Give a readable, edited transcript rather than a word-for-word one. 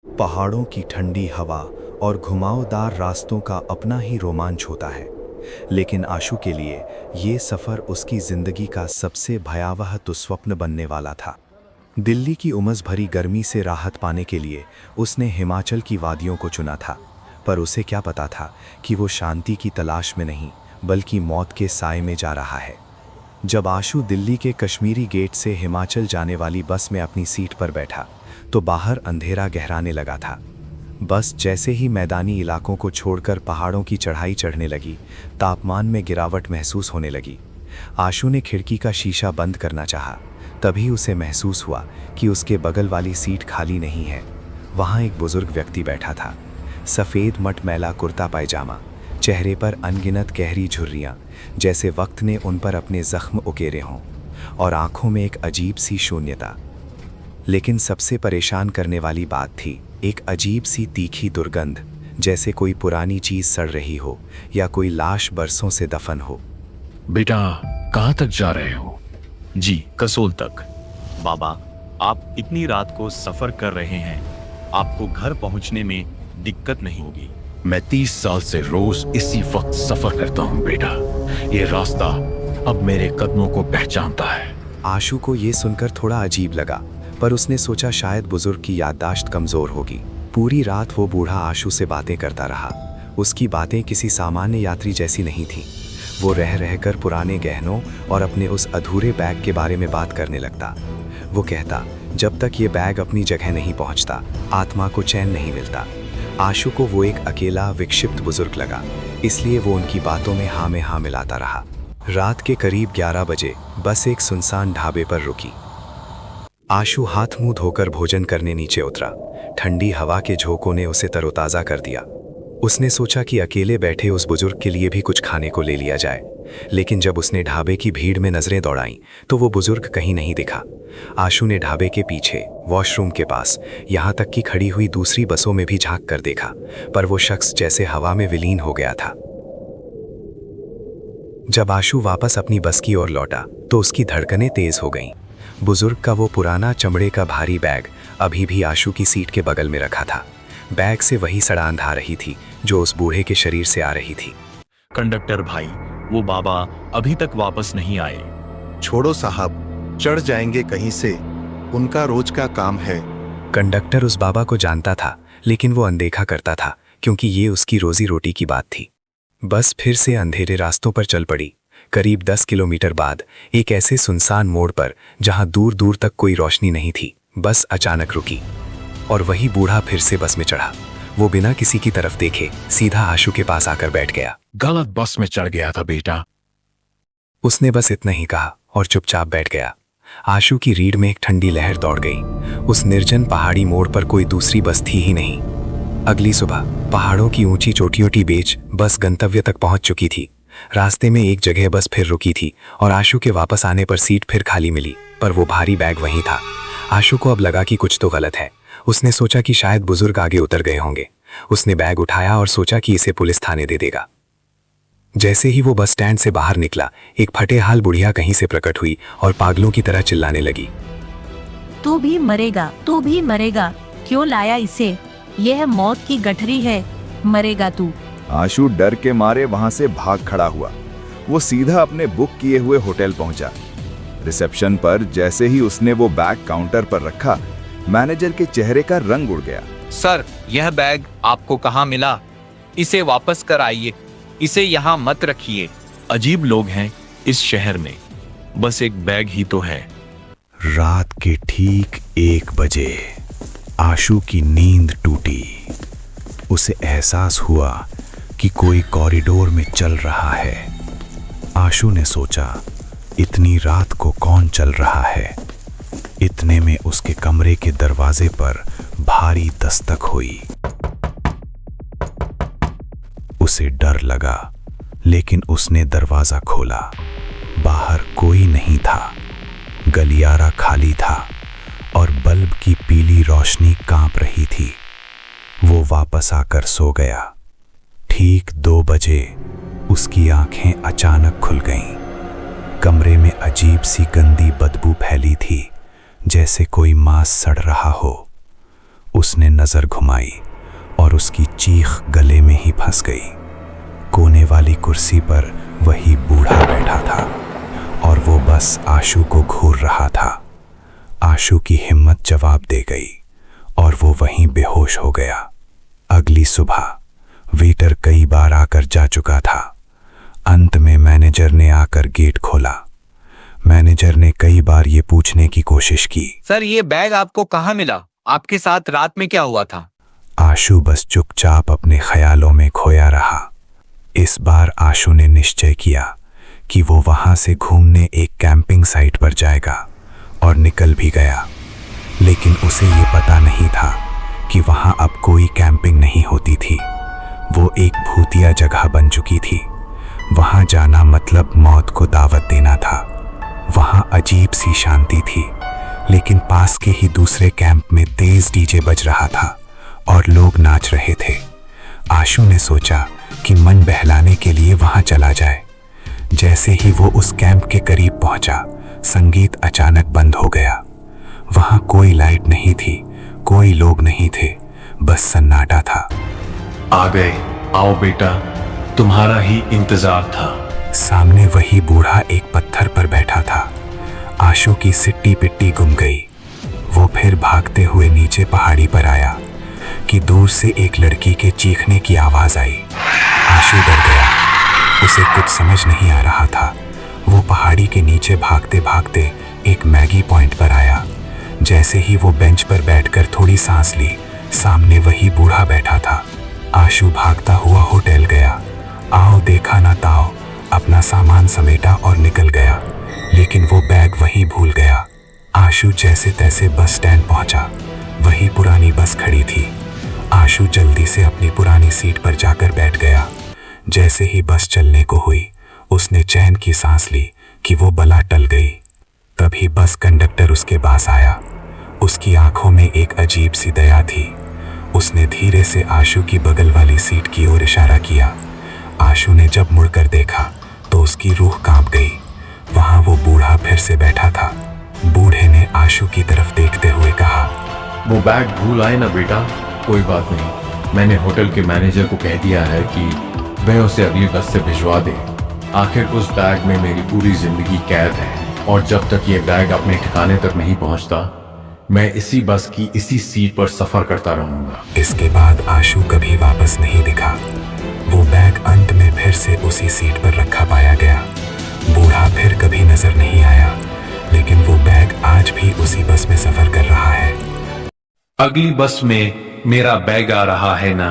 पहाड़ों की ठंडी हवा और घुमावदार रास्तों का अपना ही रोमांच होता है, लेकिन आशु के लिए ये सफ़र उसकी ज़िंदगी का सबसे भयावह दुस्वप्न बनने वाला था। दिल्ली की उमस भरी गर्मी से राहत पाने के लिए उसने हिमाचल की वादियों को चुना था, पर उसे क्या पता था कि वो शांति की तलाश में नहीं बल्कि मौत के साए में जा रहा है। जब आशु दिल्ली के कश्मीरी गेट से हिमाचल जाने वाली बस में अपनी सीट पर बैठा तो बाहर अंधेरा गहराने लगा था। बस जैसे ही मैदानी इलाकों को छोड़कर पहाड़ों की चढ़ाई चढ़ने लगी, तापमान में गिरावट महसूस होने लगी। आशु ने खिड़की का शीशा बंद करना चाहा, तभी उसे महसूस हुआ कि उसके बगल वाली सीट खाली नहीं है। वहाँ एक बुजुर्ग व्यक्ति बैठा था। सफ़ेद मटमैला कुर्ता पायजामा, चेहरे पर अनगिनत गहरी झुर्रियाँ, जैसे वक्त ने उन पर अपने जख्म उकेरे हों, और आंखों में एक अजीब सी शून्यता। लेकिन सबसे परेशान करने वाली बात थी एक अजीब सी तीखी दुर्गंध, जैसे कोई पुरानी चीज़ सड़ रही हो या कोई लाश बरसों से दफन हो। बेटा, कहाँ तक जा रहे हो? जी, कसोल तक। बाबा, आप इतनी रात को सफर कर रहे हैं, आपको घर पहुंचने में दिक्कत नहीं होगी? मैं 30 साल से रोज इसी वक्त सफर करता हूँ बेटा। ये रास्ता अब मेरे कदमों को पहचानता है। आशु को ये सुनकर थोड़ा अजीब लगा, पर उसने सोचा शायद बुजुर्ग की याददाश्त कमज़ोर होगी। पूरी रात वो बूढ़ा आशु से बातें करता रहा। उसकी बातें किसी सामान्य यात्री जैसी नहीं थीं। वो रह रहकर पुराने गहनों और अपने उस अधूरे बैग के बारे में बात करने लगता। वो कहता, जब तक ये बैग अपनी जगह नहीं पहुंचता, आत्मा को चैन नहीं मिलता। आशु को वो एक अकेला विक्षिप्त बुजुर्ग लगा, इसलिए वो उनकी बातों में हाँ मिलाता रहा। रात के करीब 11 बजे बस एक सुनसान ढाबे पर रुकी। आशु हाथ मुंह धोकर भोजन करने नीचे उतरा। ठंडी हवा के झोंकों ने उसे तरोताज़ा कर दिया। उसने सोचा कि अकेले बैठे उस बुजुर्ग के लिए भी कुछ खाने को ले लिया जाए, लेकिन जब उसने ढाबे की भीड़ में नजरें दौड़ाईं तो वो बुजुर्ग कहीं नहीं दिखा। आशु ने ढाबे के पीछे, वॉशरूम के पास, यहाँ तक कि खड़ी हुई दूसरी बसों में भी झांक कर देखा, पर वो शख्स जैसे हवा में विलीन हो गया था। जब आशु वापस अपनी बस की ओर लौटा तो उसकी धड़कनें तेज हो गईं। बुजुर्ग का वो पुराना चमड़े का भारी बैग अभी भी आशु की सीट के बगल में रखा था। बैग से वही सड़ांध आ रही थी जो उस बूढ़े के शरीर से आ रही थी। कंडक्टर भाई, वो बाबा अभी तक वापस नहीं आए। छोड़ो साहब, चढ़ जाएंगे कहीं से, उनका रोज का काम है। कंडक्टर उस बाबा को जानता था, लेकिन वो अनदेखा करता था क्योंकि ये उसकी रोजी रोटी की बात थी। बस फिर से अंधेरे रास्तों पर चल पड़ी। करीब 10 किलोमीटर बाद एक ऐसे सुनसान मोड़ पर जहां दूर दूर तक कोई रोशनी नहीं थी, बस अचानक रुकी और वही बूढ़ा फिर से बस में चढ़ा। वो बिना किसी की तरफ देखे सीधा आशु के पास आकर बैठ गया। गलत बस में चढ़ गया था बेटा। उसने बस इतना ही कहा और चुपचाप बैठ गया। आशु की रीढ़ में एक ठंडी लहर दौड़ गई। उस निर्जन पहाड़ी मोड़ पर कोई दूसरी बस थी ही नहीं। अगली सुबह पहाड़ों की ऊंची चोटियों की बीच बस गंतव्य तक पहुंच चुकी थी। रास्ते में एक जगह बस फिर रुकी थी और आशु के वापस आने पर सीट फिर खाली मिली, पर वो भारी बैग वहीं था। आशु को अब लगा कि कुछ तो गलत है। उसने सोचा कि शायद बुजुर्ग आगे उतर गए होंगे। उसने बैग उठाया और सोचा कि इसे पुलिस थाने दे देगा। जैसे ही वो बस स्टैंड से बाहर निकला, एक फटेहाल बुढ़िया कहीं से प्रकट हुई और पागलों की तरह चिल्लाने लगी, तू भी मरेगा, तू भी मरेगा, क्यों लाया इसे? यह मौत की गठरी है, मरेगा तू। आशु डर के मारे वहां से भाग खड़ा हुआ। वो सीधा अपने बुक किए हुए होटल पहुंचा। रिसेप्शन पर जैसे ही उसने वो बैग काउंटर पर रखा, मैनेजर के चेहरे का रंग उड़ गया। सर, यह बैग आपको कहाँ मिला? इसे वापस कर आइए, इसे यहाँ मत रखिए। अजीब लोग हैं इस शहर में, बस एक बैग ही तो है। रात के ठीक 1 बजे आशु की नींद टूटी। उसे एहसास हुआ कि कोई कॉरिडोर में चल रहा है। आशु ने सोचा, इतनी रात को कौन चल रहा है? इतने में उसके कमरे के दरवाजे पर भारी दस्तक हुई। उसे डर लगा, लेकिन उसने दरवाजा खोला। बाहर कोई नहीं था। गलियारा खाली था और बल्ब की पीली रोशनी कांप रही थी। वो वापस आकर सो गया। ठीक 2 बजे उसकी आंखें अचानक खुल गईं। कमरे में अजीब सी गंदी बदबू फैली थी, जैसे कोई मांस सड़ रहा हो। उसने नजर घुमाई और उसकी चीख गले में ही फंस गई। कोने वाली कुर्सी पर वही बूढ़ा बैठा था और वो बस आशु को घूर रहा था। आशु की हिम्मत जवाब दे गई और वो वहीं बेहोश हो गया। अगली सुबह वेटर कई बार आकर जा चुका था। अंत में मैनेजर ने आकर गेट खोला। मैनेजर ने कई बार ये पूछने की कोशिश की, सर ये बैग आपको कहाँ मिला? आपके साथ रात में क्या हुआ था? आशु बस चुपचाप अपने ख्यालों में खोया रहा। इस बार आशु ने निश्चय किया कि वो वहां से घूमने एक कैंपिंग साइट पर जाएगा और निकल भी गया। लेकिन उसे ये पता नहीं था कि वहां अब कोई कैंपिंग नहीं होती थी। वो एक भूतिया जगह बन चुकी थी। वहां जाना मतलब मौत को दावत देना था। वहां अजीब सी शांति थी, लेकिन पास के ही दूसरे कैंप में तेज डीजे बज रहा था और लोग नाच रहे थे। आशु ने सोचा कि मन बहलाने के लिए वहां चला जाए। जैसे ही वो उस कैंप के करीब पहुंचा, संगीत अचानक बंद हो गया। वहां कोई लाइट नहीं थी, कोई लोग नहीं थे, बस सन्नाटा था। आ गए, आओ बेटा, तुम्हारा ही इंतजार था। सामने वही बूढ़ा एक पत्थर पर बैठा था। आशु की सिट्टी पिट्टी गुम गई। वो फिर भागते हुए नीचे पहाड़ी पर आया कि दूर से एक लड़की के चीखने की आवाज आई। आशु डर गया, उसे कुछ समझ नहीं आ रहा था। वो पहाड़ी के नीचे भागते भागते एक मैगी पॉइंट पर आया। जैसे ही वो बेंच पर बैठकर थोड़ी सांस ली, सामने वही बूढ़ा बैठा था। आशु भागता हुआ होटल गया। आओ देखा ना ताओ, अपना सामान समेटा और निकल गया। लेकिन वो बैग वहीं भूल गया। आशु जैसे तैसे बस स्टैंड पहुंचा। वही पुरानी बस खड़ी थी। आशु जल्दी से अपनी पुरानी सीट पर जाकर बैठ गया। जैसे ही बस चलने को हुई, उसने चैन की सांस ली कि वो बला टल गई। तभी बस कंडक्टर उसके पास आया। उसकी आंखों में एक अजीब सी दया थी। उसने धीरे से आशु की बगल वाली सीट की ओर इशारा किया। आशु ने जब मुड़कर देखा तो उसकी रूह कांप गई। वहां वो बूढ़ा फिर से बैठा था। बूढ़े ने आशु की तरफ देखते हुए कहा, वो बैग भूल आए ना बेटा, कोई बात नहीं। मैंने होटल के मैनेजर को कह दिया है कि वह उसे अगली बस से भिजवा दे। आखिर उस बैग में मेरी पूरी जिंदगी कैद है और जब तक ये बैग अपने ठिकाने तक नहीं पहुंचता, मैं इसी बस की इसी सीट पर सफर करता रहूंगा। इसके बाद आशु कभी वापस नहीं दिखा। वो बैग अंत में फिर से उसी सीट पर रखा पाया गया। बूढ़ा फिर कभी नजर नहीं आया, लेकिन वो बैग आज भी उसी बस में सफर कर रहा है। अगली बस में मेरा बैग आ रहा है ना।